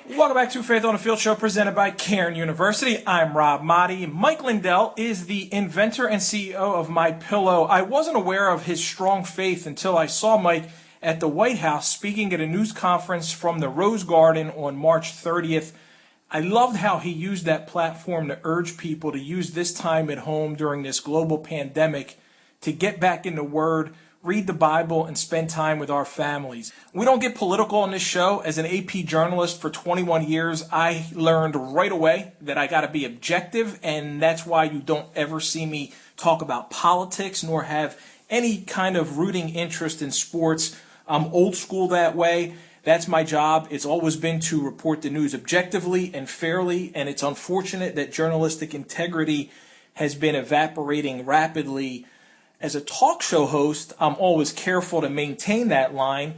Welcome back to Faith on the Field Show presented by Cairn University. I'm Rob Motti. Mike Lindell is the inventor and CEO of MyPillow. I wasn't aware of his strong faith until I saw Mike at the White House speaking at a news conference from the Rose Garden on March 30th. I loved how he used that platform to urge people to use this time at home during this global pandemic to get back in the Word, read the Bible, and spend time with our families. We don't get political on this show. As an AP journalist for 21 years, I learned right away that I got to be objective, and that's why you don't ever see me talk about politics nor have any kind of rooting interest in sports. I'm old school that way. That's my job. It's always been to report the news objectively and fairly, and it's unfortunate that journalistic integrity has been evaporating rapidly. As a talk show host, I'm always careful to maintain that line.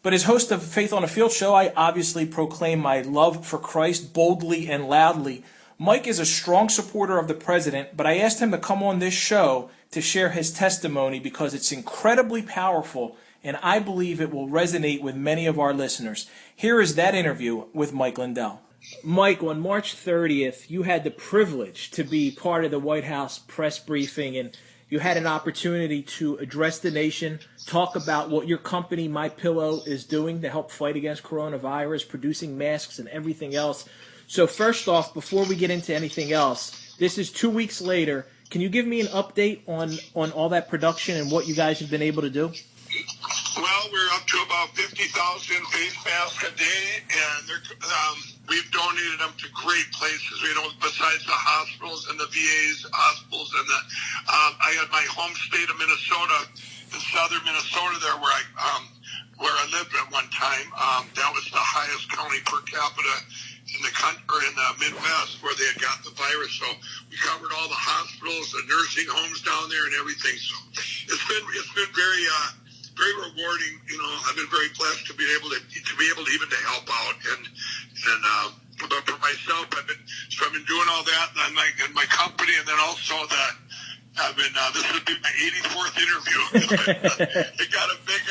But as host of Faith on the Field Show, I obviously proclaim my love for Christ boldly and loudly. Mike is a strong supporter of the president, but I asked him to come on this show to share his testimony because it's incredibly powerful, and I believe it will resonate with many of our listeners. Here is that interview with Mike Lindell. Mike, on March 30th, you had the privilege to be part of the White House press briefing, and you had an opportunity to address the nation, talk about what your company, MyPillow, is doing to help fight against coronavirus, producing masks and everything else. So first off, before we get into anything else, this is 2 weeks later. Can you give me an update on all that production and what you guys have been able to do? Well, we're up to about 50,000 face masks a day, and we've donated them to great places. Besides the hospitals and the VAs, hospitals, and I had my home state of Minnesota, in southern Minnesota, there where I lived at one time. That was the highest county per capita in the country, or in the Midwest, where they had got the virus. So we covered all the hospitals, the nursing homes down there, and everything. So it's been very rewarding. I've been very blessed to be able to even to help out, and but for myself, I've been doing all that, and my company, and then also this would be my 84th interview. It got a big,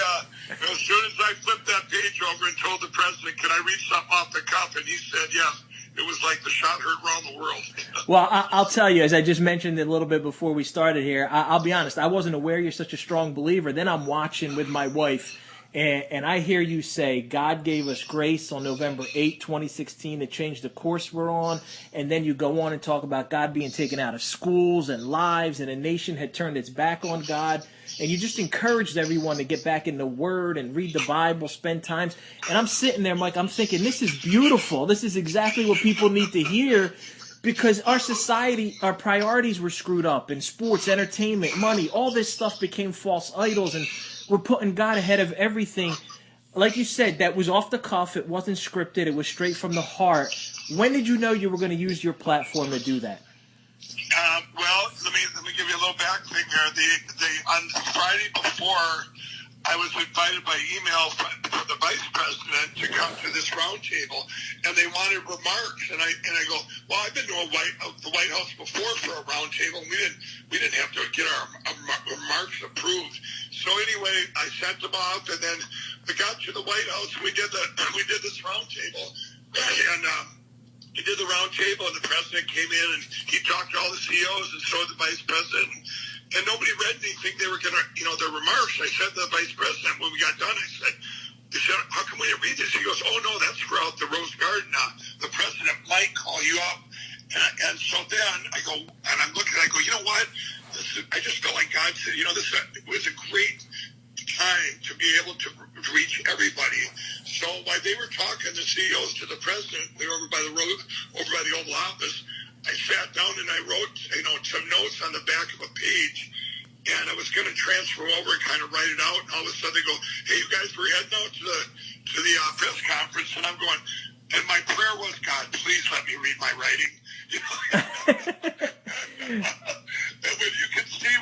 as soon as I flipped that page over and told the president, can I read something off the cuff? And he said yes. It was like the shot heard around the world. Well, I'll tell you, as I just mentioned a little bit before we started here, I'll be honest, I wasn't aware you're such a strong believer. Then I'm watching with my wife, and I hear you say, God gave us grace on November 8, 2016 to change the course we're on. And then you go on and talk about God being taken out of schools and lives, and a nation had turned its back on God. And you just encouraged everyone to get back in the Word and read the Bible, spend time. And I'm sitting there, Mike, I'm thinking, this is beautiful. This is exactly what people need to hear, because our society, our priorities were screwed up in sports, entertainment, money. All this stuff became false idols, and we're putting God ahead of everything. Like you said, that was off the cuff. It wasn't scripted. It was straight from the heart. When did you know you were going to use your platform to do that? Well, let me give you a little back thing here. On Friday before, I was invited by email from the vice president to come to this roundtable, and they wanted remarks. And I go, well, I've been to the White House before for a roundtable. We didn't have to get our remarks approved. So anyway, I sent them off, and then I got to the White House, and we did this roundtable, and he did the roundtable, and the president came in, and he talked to all the CEOs, and so did the vice president. And nobody read anything they were going to, their remarks. I said to the vice president when we got done, I said, how come we didn't read this? He goes, oh, no, that's throughout the Rose Garden. The president might call you up. And so then I go, and I'm looking, I go, you know what? I just felt like God said, it was a great time to be able to reach everybody. So while they were talking, the CEOs to the president, we were over by the Oval Office, I sat down and I wrote, some notes on the back of a page, and I was going to transfer over and kind of write it out. And all of a sudden they go, "Hey, you guys, we're heading out to the press conference," and I'm going, and my prayer was, "God, please let me read my writing." And when you can see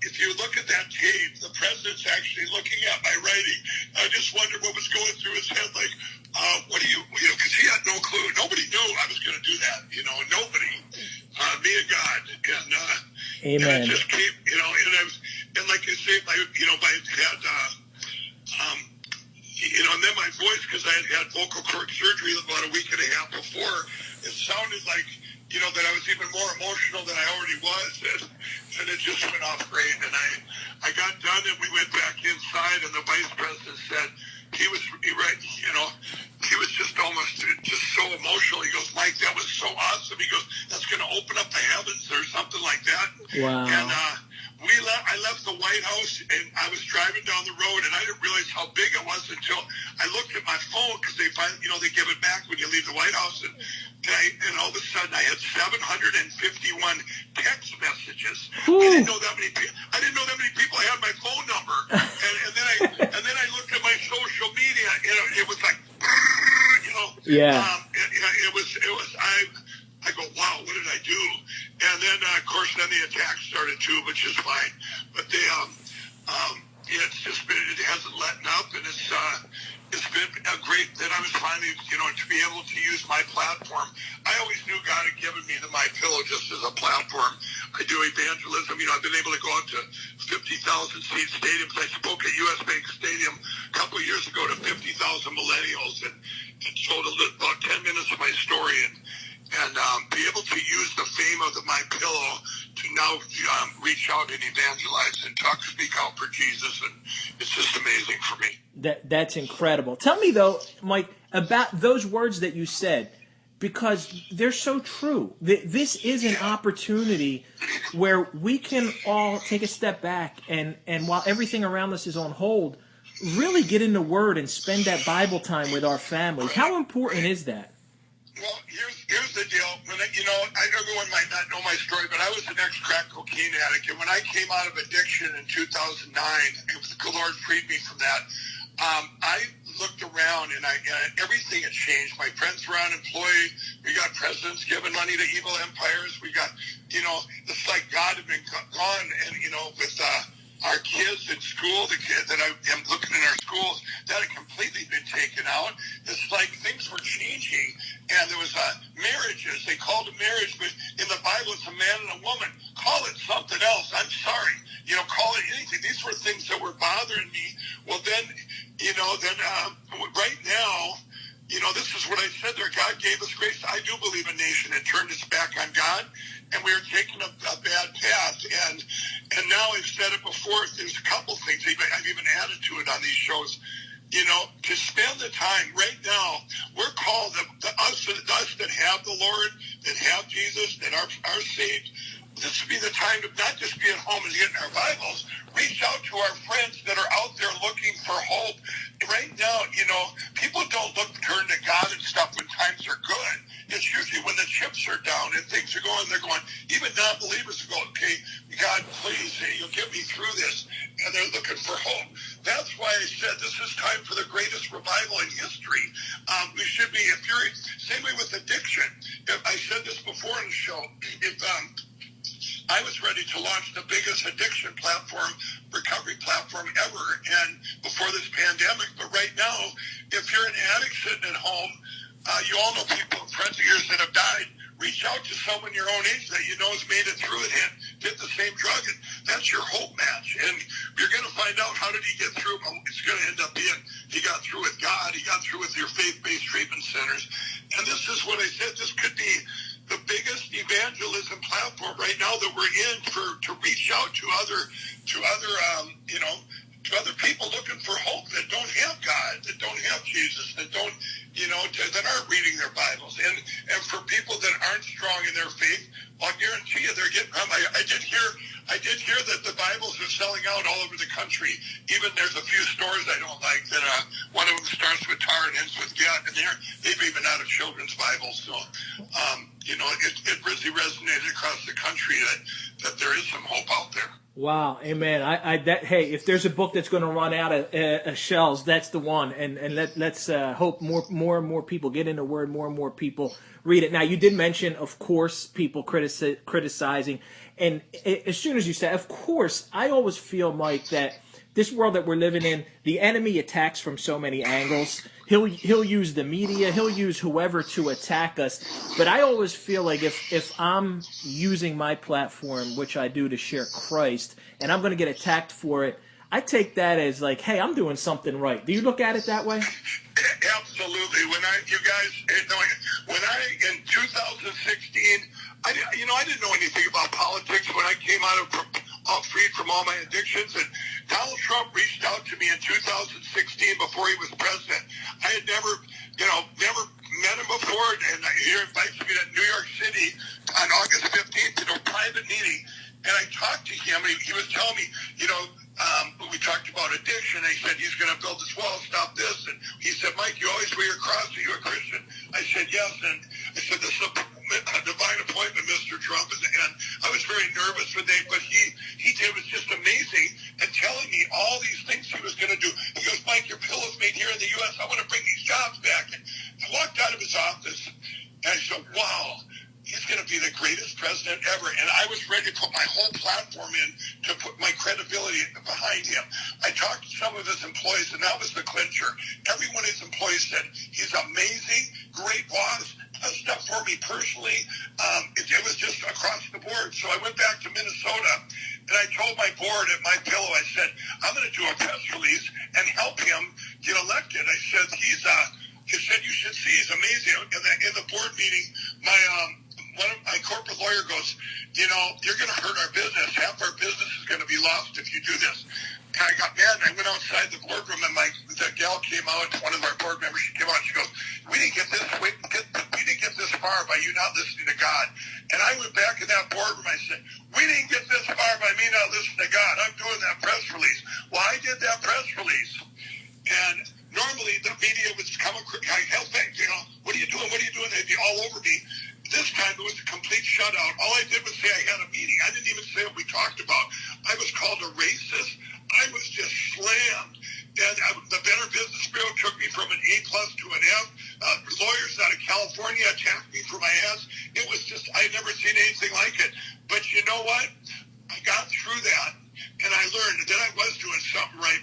if you look at that tape, the president's actually looking at my writing. I just wondered what was going through his head, like, what do you because he had no clue. Nobody knew I was going to do that, nobody, me and God. And, Amen. And it just came, and like you say, I had, and then my voice because I had had vocal cord surgery about a week and a half before. It sounded like, that I was even more emotional than I already was, and it just went off great. And I got done, and we went back inside, and the vice president said he was just almost just so emotional. He goes, Mike, that was so awesome. He goes, that's going to open up the heavens or something like that. Wow. And I left the White House, and I was driving down the road, and I didn't realize how big it was until I looked at my phone, because they finally, they give it back when you leave the White House, and all of a sudden I had 751 text messages. Ooh. I didn't know that many people had my phone number, and then I looked at my social media, and it was like, Yeah. It was. I go, wow, what did I do? And then, of course, then the attack started too, which is fine. But it's just been, it hasn't let up, and it's been great that I was finally, to be able to use my platform. I always knew God had given me the My Pillow just as a platform. I do evangelism. I've been able to go out to 50,000 seat stadiums. I spoke at U.S. Bank Stadium a couple of years ago to 50,000 millennials, and told about 10 minutes of my story, and be able to use the fame of the My Pillow to now reach out and evangelize and speak out for Jesus, and it's just amazing for me. That's incredible. Tell me, though, Mike, about those words that you said, because they're so true. This is an opportunity where we can all take a step back and while everything around us is on hold, really get in the Word and spend that Bible time with our families. How important is that? Well, here's the deal. Everyone might not know my story, but I was an ex-crack cocaine addict, and when I came out of addiction in 2009, the Lord freed me from that. I looked around, and everything had changed. My friends were unemployed. We got presidents giving money to evil empires. We got, it's like God had been gone, and with our kids in school, the kids that I am looking in our schools, that had completely been taken out. It's like things were changing, and there was marriages. They called it marriage, but in the Bible, it's a man and a woman. Call it something else. I'm sorry. Call it anything. These were things that were bothering me. Well, then right now, this is what I said there. God gave us grace. I do believe a nation had turned its back on God, and we were taking a bad path. And now I've said it before. There's a couple things I've even added to it on these shows. To spend the time right now, we're called, us that have the Lord, that have Jesus, that are saved. This would be the time to not just be at home and get in our Bibles, reach out to our friends that are out there looking for hope. Right now, people don't turn to God and stuff when times are good. It's usually when the chips are down and things are going, they're going, even non-believers go, okay, God, please, you'll get me through this. And they're looking for hope. That's why I said this is time for the greatest revival in history. We should be, same way with addiction. I said this before in the show, I was ready to launch the biggest addiction platform, recovery platform ever, and before this pandemic. But right now, if you're an addict sitting at home, you all know people, friends of yours that have died. Reach out to someone your own age that you know has made it through it and did the same drug. And that's your hope match. And you're going to find out how did he get through. It's going to end up being he got through with God. He got through with your faith-based treatment centers. And this is what I said. This could be the biggest evangelism platform right now that we're in to reach out to other people looking for hope that don't have God, that don't have Jesus, that don't, that aren't reading their Bibles, and for people that aren't strong in their faith, I'll guarantee you they're getting. I did hear that the Bibles are selling out all over the country. Even there's a few stores I don't like that one of them starts with tar and ends with get, and they've even out of children's Bibles. So, it really resonated across the country that there is some hope out there. Wow, amen. Hey, if there's a book that's going to run out of shelves, that's the one. And let's hope more and more people get in the Word, more and more people read it. Now, you did mention, of course, people criticizing. And as soon as you said, of course, I always feel, Mike, that this world that we're living in, the enemy attacks from so many angles. He'll use the media, he'll use whoever to attack us. But I always feel like if I'm using my platform, which I do to share Christ, and I'm going to get attacked for it, I take that as like, hey, I'm doing something right. Do you look at it that way? Absolutely. When I in 2016, I didn't know anything about politics when I came out of freed from all my addictions. And Donald Trump reached out to me in 2016 before he was president. I had never met him before, and he invites me to New York City on August 15th to a private meeting. And I talked to him, and he was telling me, we talked about addiction. He said, he's going to build this wall, stop this. And he said, Mike, you always wear your cross. Are you a Christian? I said, yes. And I said, this is a divine appointment, Mr. Trump. And I was very nervous but he did, was just amazing and telling me all these things he was going to do. He goes, Mike, your pillow's made here in the U.S. I want to bring these jobs back. And I walked out of his office, and I said, wow. He's going to be the greatest president ever. And I was ready to put my whole platform in to put my credibility behind him. I talked to some of his employees, and that was the clincher. Every one of his employees said, he's amazing, great boss, does stuff for me personally. It was just across the board. So I went back to Minnesota, and I told my board at My Pillow, I said, I'm going to do a press release and help him get elected. I said, he said, you should see, he's amazing. In the board meeting, one of my corporate lawyer goes, you're going to hurt our business. Half our business is going to be lost if you do this. And I got mad, and I went outside the boardroom, and the gal came out, one of our board members, she came out, and she goes, we didn't get this far by you not listening to God. And I went back in that boardroom, I said, we didn't get this far by me not listening to God. I'm doing that press release. Well, I did that press release, and normally the media would come across, hell, what are you doing? What are you doing? They'd be all over me. This time it was a complete shutout. All I did was say I had a meeting. I didn't even say what we talked about. I was called a racist. I was just slammed. And the Better Business Bureau took me from an A+ to an F. Lawyers out of California attacked me for my ass. It was just, I had never seen anything like it. But you know what? I got through that. And I learned that I was doing something right.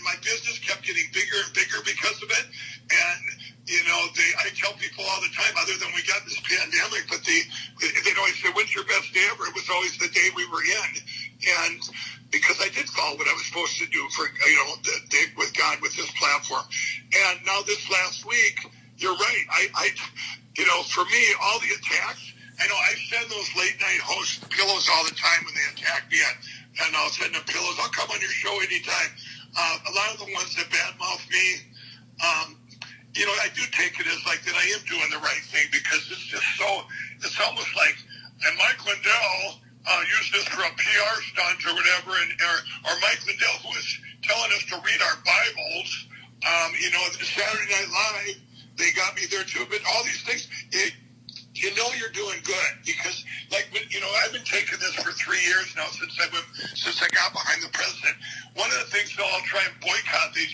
My business kept getting bigger and bigger because of it. And, I tell people all the time, other than we got this pandemic, but they'd always say, when's your best day ever? It was always the day we were in. And because I did follow what I was supposed to do for, the day with God, with this platform. And now this last week, you're right. For me, all the attacks, I know I send those late night host pillows all the time when they attack me, and I'll send them pillows. I'll come on your show anytime. A lot of the ones that badmouth me, I do take it as like that I am doing the right thing, because it's just it's almost like, and Mike Lindell used this for a PR stunt or whatever, or Mike Lindell, who is telling us to read our Bibles, Saturday Night Live, they got me there too, but all these things, you're doing good, because I've been taking this for 3 years now since I got behind the president. One of the things I'll try and boycott these,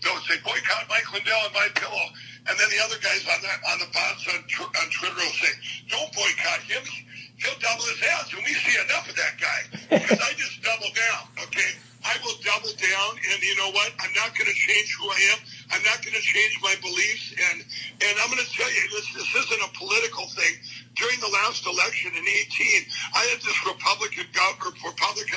they'll say boycott Mike Lindell and My Pillow, and then the other guys on the bots on Twitter will say, don't boycott him. He'll double his ass, and we see enough of that guy, because I just double down. Okay, I will double down, and you know what? I'm not going to change who I am. I'm not going to change my beliefs, and I'm going to tell you, this isn't a political thing. During the last election in 2018, I had this Republican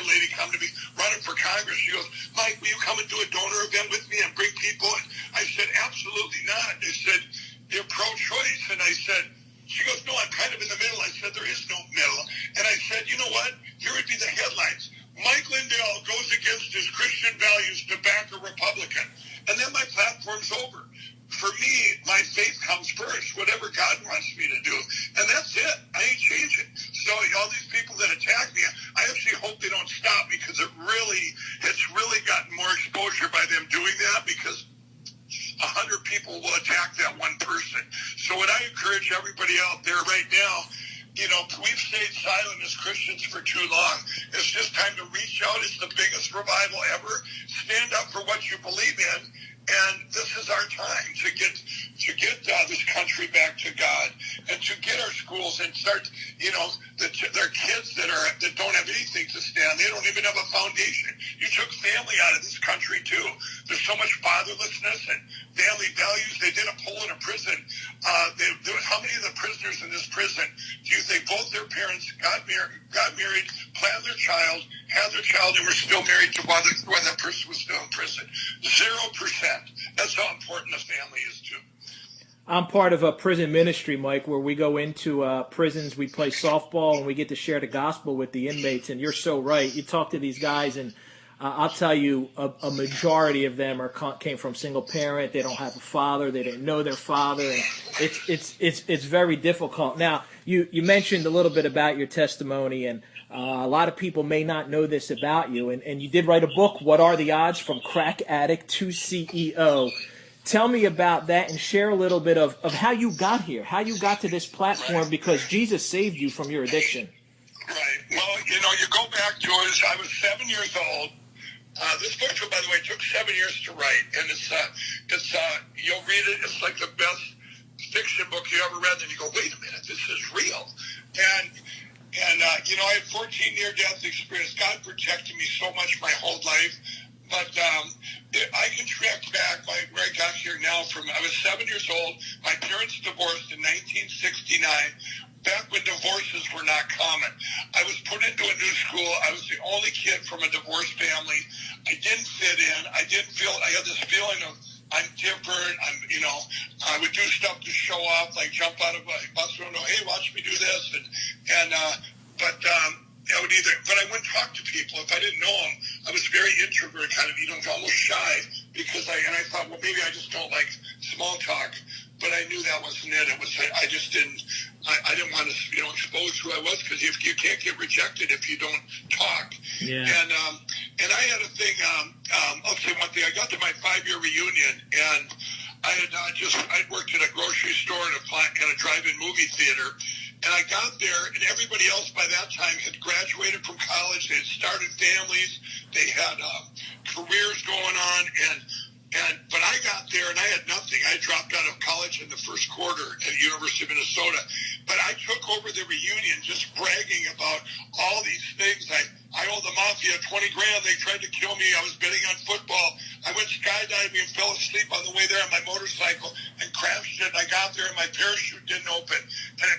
lady come to me running for Congress. She goes, Mike, will you come and do a donor event with me and bring people? And I said, absolutely not. They said, you're pro-choice. And I said, she goes, no, I'm kind of in the middle. I said, there is no middle. And I said, you know what? Here would be the headlines. Mike Lindell goes against his Christian values to back a Republican. And then my platform's over. For me, my faith comes first, whatever God wants me to do. And that's it. I ain't changing. So all these people that attack me, I actually hope they don't stop, because it's really gotten more exposure by them doing that, because 100 people will attack that one person. So what I encourage everybody out there right now, we've stayed silent as Christians for too long. It's just time to reach out. It's the biggest revival ever. Stand up for what you believe in. And this is our time to get this country back to God, and to get our schools and start, their kids that don't have anything to stand. They don't even have a foundation. You took family out of this country too. There's so much fatherlessness and family values. They did a poll in a prison How many of the prisoners in this prison do you think both their parents got married, planned their child, had their child, and were still married to while that person was still in prison? 0%. That's how important a family is too. I'm part of a prison ministry, Mike, where we go into prisons, we play softball, and we get to share the gospel with the inmates. And you're so right. You talk to these guys, and I'll tell you, a majority of them came from single parent. They don't have a father. They didn't know their father. And it's very difficult. Now, you mentioned a little bit about your testimony, and a lot of people may not know this about you. And you did write a book, What Are the Odds? From Crack Addict to CEO. Tell me about that and share a little bit of how you got here, how you got to this platform, because Jesus saved you from your addiction. Right. Well, you go back to I was 7 years old. This book, by the way, took 7 years to write, and it's you'll read it. It's like the best fiction book you ever read. And you go, wait a minute, this is real. And I had 14 near-death experience. God protected me so much my whole life. But I can track back where I got here now from, I was 7 years old. My parents divorced in 1969, back when divorces were not common. I was put into a new school. I was the only kid from a divorced family. I didn't fit in. I had this feeling of, I'm different. I would do stuff to show off, like jump out of a bus window. Hey, watch me do this. But I wouldn't talk to people. If I didn't know them, I was very introvert, kind of, almost shy, because I thought, well, maybe I just don't like small talk. But I knew that wasn't it. I just didn't want to, expose who I was, because if you can't get rejected if you don't talk. Yeah. And I had a thing. I'll say one thing. I got to my 5-year reunion, and I'd worked at a grocery store and a drive-in movie theater. And I got there, and everybody else by that time had graduated from college. They had started families. They had careers going on. But I got there, and I had nothing. I dropped out of college in the first quarter at the University of Minnesota. But I took over the reunion just bragging about all these things. I owed the mafia $20,000. They tried to kill me. I was betting on football. I went skydiving and fell asleep on the way there on my motorcycle and crashed it. And I got there, and my parachute didn't open.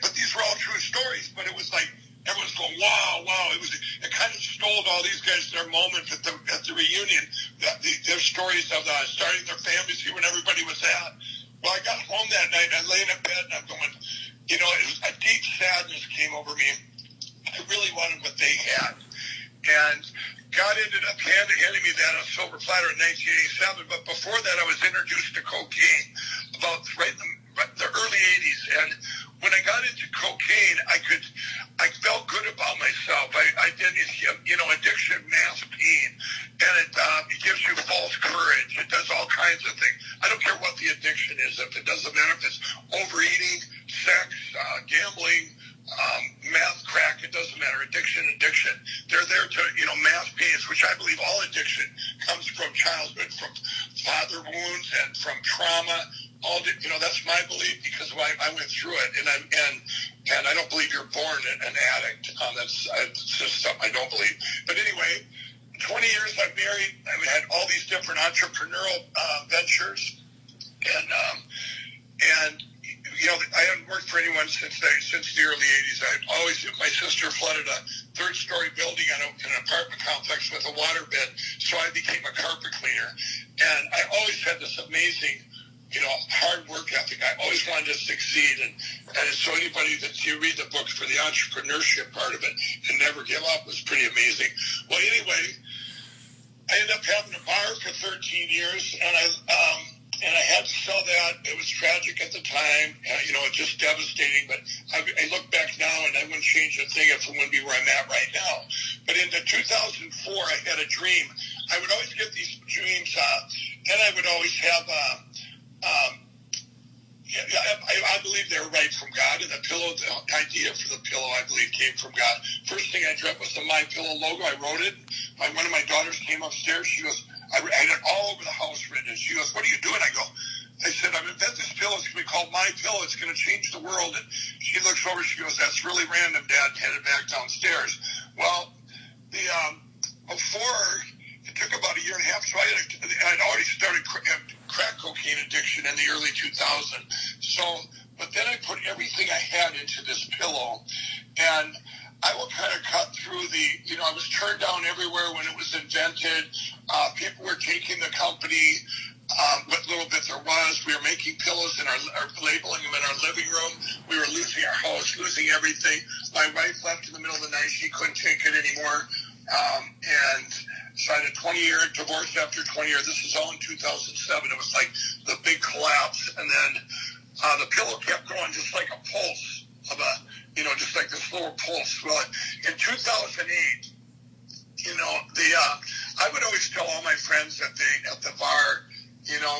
But these were all true stories. But it was like everyone's going, wow. It kind of stole all these guys their moment at the reunion. Their stories of starting their families here when everybody was at. Well, I got home that night, and I lay in a bed, and I'm going, it was a deep sadness came over me. I really wanted what they had. And God ended up handing me that on a silver platter in 1987. But before that, I was introduced to cocaine about the early 80s. And when I got into cocaine, I felt good about myself. Addiction masks pain, and it gives you false courage. It does all kinds of things. I don't care what the addiction is. If it doesn't matter if it's overeating, sex, gambling, meth, crack, it doesn't matter. Addiction. They're there to, mask pains, which I believe all addiction comes from childhood, from father wounds and from trauma. That's my belief, because I went through it, and I don't believe you're born an addict. That's just something I don't believe. But anyway, 20 years I've married. I've had all these different entrepreneurial ventures, and I haven't worked for anyone since the early 80s. My sister flooded a third-story building in an apartment complex with a waterbed, so I became a carpet cleaner. And I always had this amazing, hard work ethic. I always wanted to succeed. And so anybody that you read the books for the entrepreneurship part of it and never give up was pretty amazing. Well, anyway, I ended up having a bar for 13 years, and I had to sell that. It was tragic at the time, just devastating. But I look back now, and I wouldn't change a thing if it wouldn't be where I'm at right now. But in 2004, I had a dream. I would always get these dreams, and I would always have I believe they were right from God, and the idea for the pillow, I believe, came from God. First thing I dreamt was the My Pillow logo. I wrote it. One of my daughters came upstairs. She goes, I had it all over the house written, and she goes, what are you doing? I said, I've invented this pillow. It's going to be called My Pillow. It's going to change the world. And she looks over. She goes, that's really random, Dad, and headed back downstairs. Well, it took about a year and a half, so I'd already started crack cocaine addiction in the early 2000s. So but then I put everything I had into this pillow, and I will kind of cut through I was turned down everywhere when it was invented. People were taking the company, what little bit there was. We were making pillows and labeling them in our living room. We were losing our house, losing everything. My wife left in the middle of the night. She couldn't take it anymore. And so I had a 20-year divorce after 20 years. This is all in 2007. It was like the big collapse. And then the pillow kept going just like a pulse of just like this little pulse. Well, in 2008, I would always tell all my friends at the bar,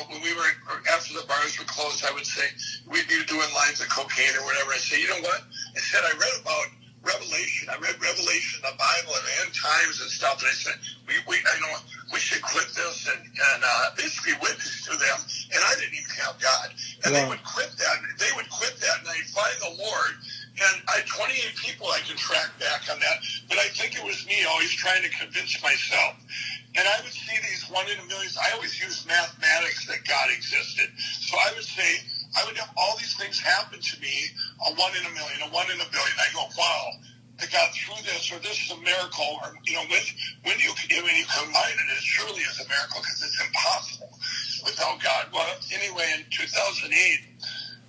when we were, after the bars were closed, I would say, we'd be doing lines of cocaine or whatever. I say, you know what? I said, I read about Revelation. I read Revelation, the Bible, and the end times and stuff. And I said, I know we should quit this and basically witness to them. And I didn't even have God. And they would quit that. They would quit that, and I'd find the Lord. And I had 28 people I can track back on that. But I think it was me always trying to convince myself. And I would see these 1 in a million. I always used mathematics that God existed. So I would say, I would have all these things happen to me, a 1 in a million, a 1 in a billion. I go, wow, I got through this, or this is a miracle. Or, when you combine it, it surely is a miracle because it's impossible without God. Well, anyway, in 2008,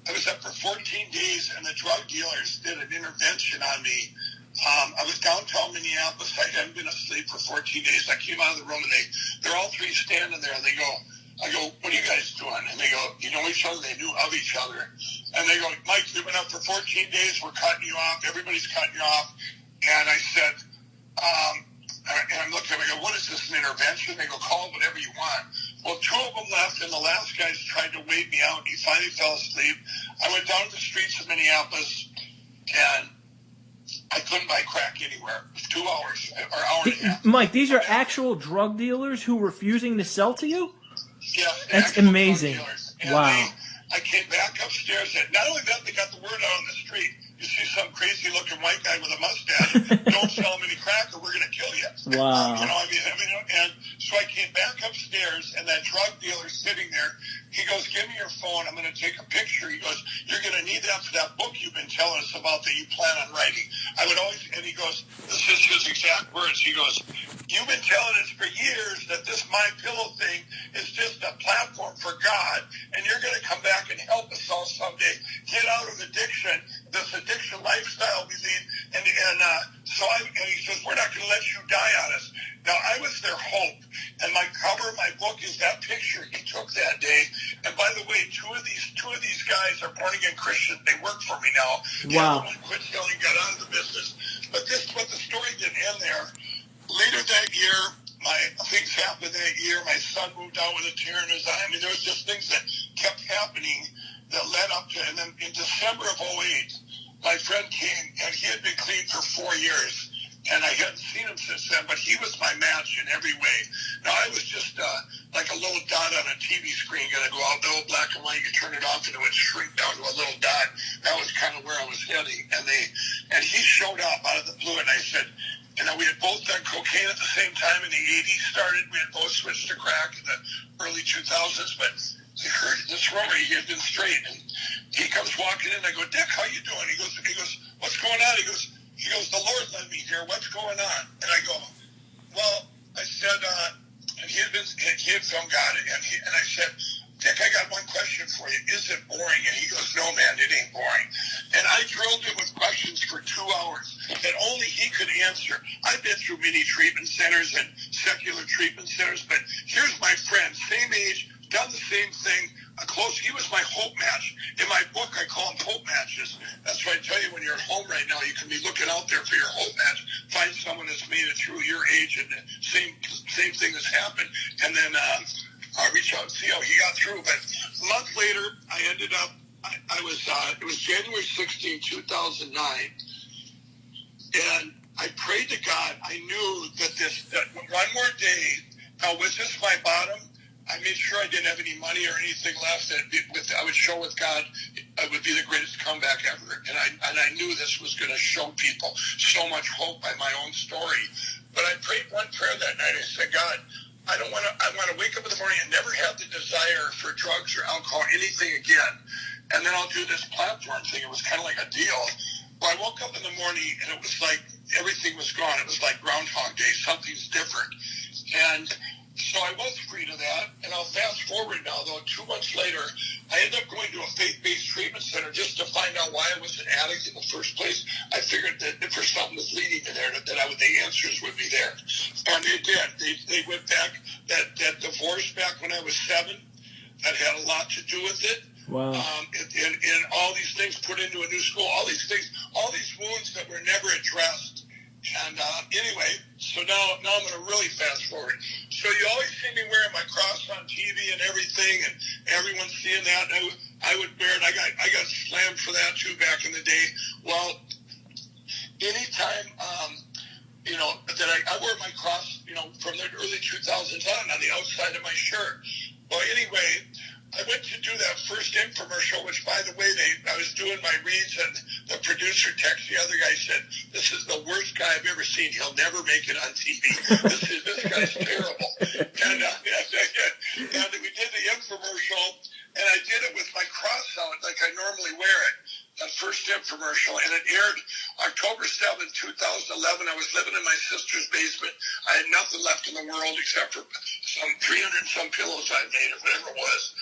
I was up for 14 days, and the drug dealers did an intervention on me. I was downtown Minneapolis. I hadn't been asleep for 14 days. I came out of the room, and they're all three standing there, and I go, what are you guys doing? And they go, you know each other? They knew of each other. And they go, Mike, you've been up for 14 days. We're cutting you off. Everybody's cutting you off. And I said, and I'm looking at them, I go, what is this, an intervention? They go, call it whatever you want. Well, 2 of them left, and the last guy tried to wake me out. He finally fell asleep. I went down to the streets of Minneapolis, and I couldn't buy crack anywhere. It was 2 hours, or hour and a half. Mike, these are actual drug dealers who were refusing to sell to you? Yeah. That's amazing. Wow. I came back upstairs, and not only that, they got the word out on the street. You see some crazy-looking white guy with a mustache, don't sell him any crack or we're going to kill you. Wow. And so I came back upstairs, and that drug dealer's sitting there. He goes, give me your phone. I'm going to take a picture. He goes, you're going to need that for that book you've been telling us about that you plan on writing. And he goes, this is his exact words. He goes, you've been telling us for years that this My Pillow thing is just a platform for God, and you're going to come back and help us all someday get out of addiction, this addiction lifestyle we lead. And he says, we're not going to let you die on us. Now, I was their hope, and my cover of my book is that picture he took that day. And by the way, two of these guys are born-again Christians. They work for me now. Wow. The other one quit selling, got out of the business. But the story didn't end there. Later that year, things happened that year. My son moved out with a tear in his eye. I mean, there was just things that kept happening that led up to, and then in December of 2008, my friend came, and he had been clean for 4 years, and I hadn't seen him since then, but he was my match in every way. Now, I was just like a little dot on a TV screen, going to go out, the old black and white, you turn it off, and it would shrink down to a little dot. That was kind of where I was heading, and he showed up out of the blue, and I said, we had both done cocaine at the same time in the 80s started. We had both switched to crack in the early 2000s, but he heard this rumor he had been straight, and he comes walking in. I go, Dick, how you doing? He goes, what's going on? He goes, the Lord led me here. What's going on? And I go, well, I said, and he had found God, and I said, Dick, I got one question for you. Is it boring? And he goes, no, man, it ain't boring. And I drilled him with questions for 2 hours that only he could answer. I've been through many treatment centers and secular treatment centers, but here's my friend, same age, done the same thing, he was my hope match. In my book, I call them hope matches. That's why I tell you, when you're at home right now, you can be looking out there for your hope match. Find someone that's made it through your age and the same thing has happened, and then reach out and see how he got through. But a month later, I ended up, it was January 16, 2009, and I prayed to God. I knew that one more day, now was this my bottom? I made sure I didn't have any money or anything left. I would show with God, it would be the greatest comeback ever. And I knew this was going to show people so much hope by my own story. But I prayed one prayer that night. I said, God, I want to wake up in the morning and never have the desire for drugs or alcohol or anything again. and then I'll do this platform thing. It was kind of like a deal. Well, I woke up in the morning, and it was like everything was gone. It was like Groundhog Day. Something's different. And so I was free to that, and I'll fast forward now, though. 2 months later, I ended up going to a faith-based treatment center just to find out why I was an addict in the first place. I figured that if there's something was leading to there, that the answers would be there. And they did. They went back, that divorce back when I was 7, that had a lot to do with it. Wow. And all these things put into a new school, all these things, all these wounds that were never addressed. And anyway, so now I'm going to really fast forward. So you always see me wearing my cross on TV and everything, and everyone's seeing that. And I would wear it. I got slammed for that too back in the day. Well, anytime that I wear my cross, from the early 2000s on the outside of my shirt. Well, anyway, I went to do that first infomercial, which, by the way, I was doing my reads, and the producer texted the other guy, said, "This is the worst guy I've ever seen. He'll never make it on TV. This guy's terrible." And we did the infomercial, and I did it with my cross out like I normally wear it. That first infomercial, and it aired October 7th, 2011. I was living in my sister's basement. I had nothing left in the world except for some 300 and some pillows I made, or whatever it was.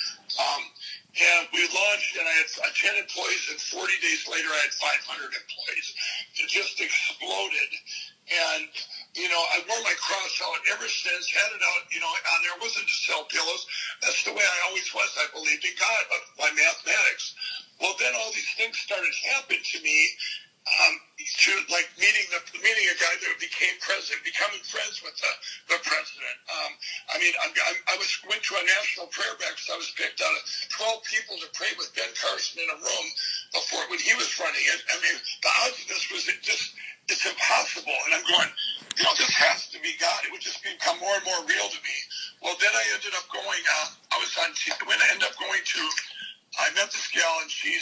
And we launched, and I had 10 employees, and 40 days later, I had 500 employees. It just exploded. And, I wore my cross out ever since, had it out, on there. It wasn't to sell pillows. That's the way I always was. I believed in God, by mathematics. Well, then all these things started happening to me, like meeting a guy that became president, becoming friends with the president. I went to a national prayer breakfast. I was picked out of 12 people to pray with Ben Carson in a room before when he was running it. The odds of this was it's impossible. And I'm going, this has to be God. It would just become more and more real to me. Well, then I ended up going, I met this gal, and she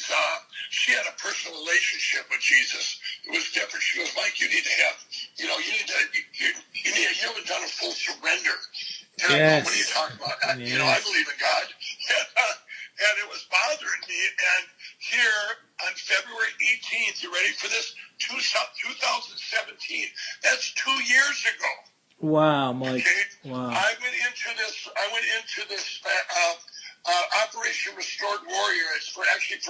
had a personal relationship with Jesus. It was different. She goes, "Mike, you need to have, you haven't done a full surrender." And I go, "What are you talking about?" Yes. I believe in God. And it was bothering me. And here on February 18th, you ready for this? 2017. That's 2 years ago. Wow, Mike. Okay? Wow. I went into this Operation Restored Warrior. It's for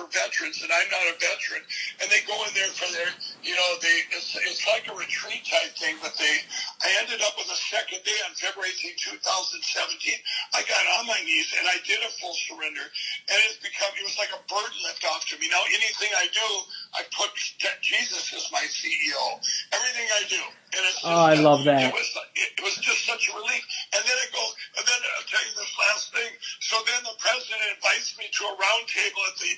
veterans, and I'm not a veteran. And they go in there for their, it's like a retreat type thing. But I ended up with a second day on February 18, 2017. I got on my knees and I did a full surrender, and it was like a burden lift off to me. Now anything I do, I put Jesus as my CEO. Everything I do, and it's just, I love that. It was just such a relief. And then I'll tell you this last thing. So then the president invites me to a round table at the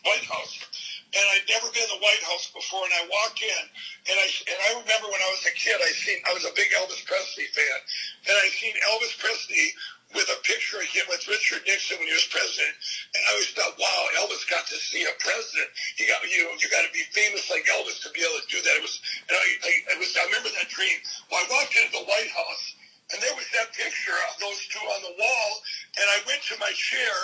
White House, and I'd never been in the White House before. And I walk in, and I remember when I was a kid, I was a big Elvis Presley fan, and I seen Elvis Presley with a picture of him with Richard Nixon when he was president, and I always thought, wow, Elvis got to see a president. You got to be famous like Elvis to be able to do that. I remember that dream. Well, I walked into the White House, and there was that picture of those two on the wall, and I went to my chair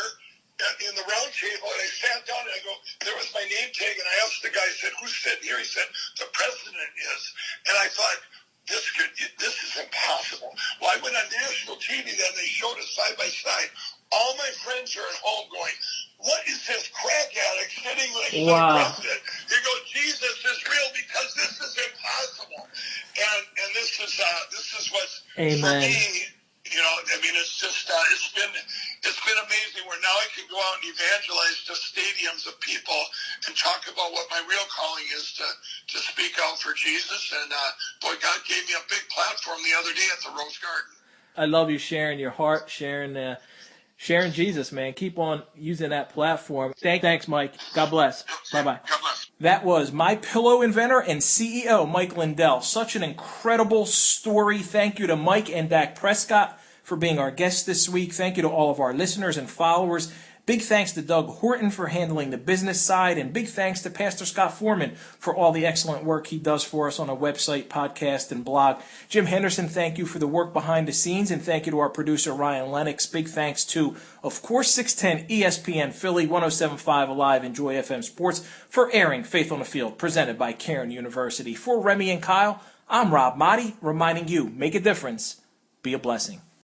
in the round table, and I sat down, and I go, there was my name tag, and I asked the guy, I said, "Who's sitting here?" He said, "The president is." And I thought, this is impossible. Well, I went on national TV then, they showed us side by side. All my friends are at home going, "What is this crack addict sitting next to the president?" They go, "Jesus is real because this is impossible." And this is what's, Amen. for me, it's just, it's been amazing where now I can go out and evangelize to stadiums of people and talk about what my real calling is, to speak out for Jesus. And boy, God gave me a big platform the other day at the Rose Garden. I love you sharing your heart, sharing Jesus, man. Keep on using that platform. Thanks, Mike. God bless. Bye-bye. God bless. That was My Pillow inventor and CEO Mike Lindell. Such an incredible story. Thank you to Mike and Dak Prescott for being our guests this week. Thank you to all of our listeners and followers. Big thanks to Doug Horton for handling the business side, and big thanks to Pastor Scott Foreman for all the excellent work he does for us on a website, podcast, and blog. Jim Henderson, thank you for the work behind the scenes, and thank you to our producer, Ryan Lennox. Big thanks to, of course, 610 ESPN Philly, 107.5 Alive, and Joy FM Sports for airing Faith on the Field, presented by Cairn University. For Remy and Kyle, I'm Rob Motti, reminding you, make a difference, be a blessing.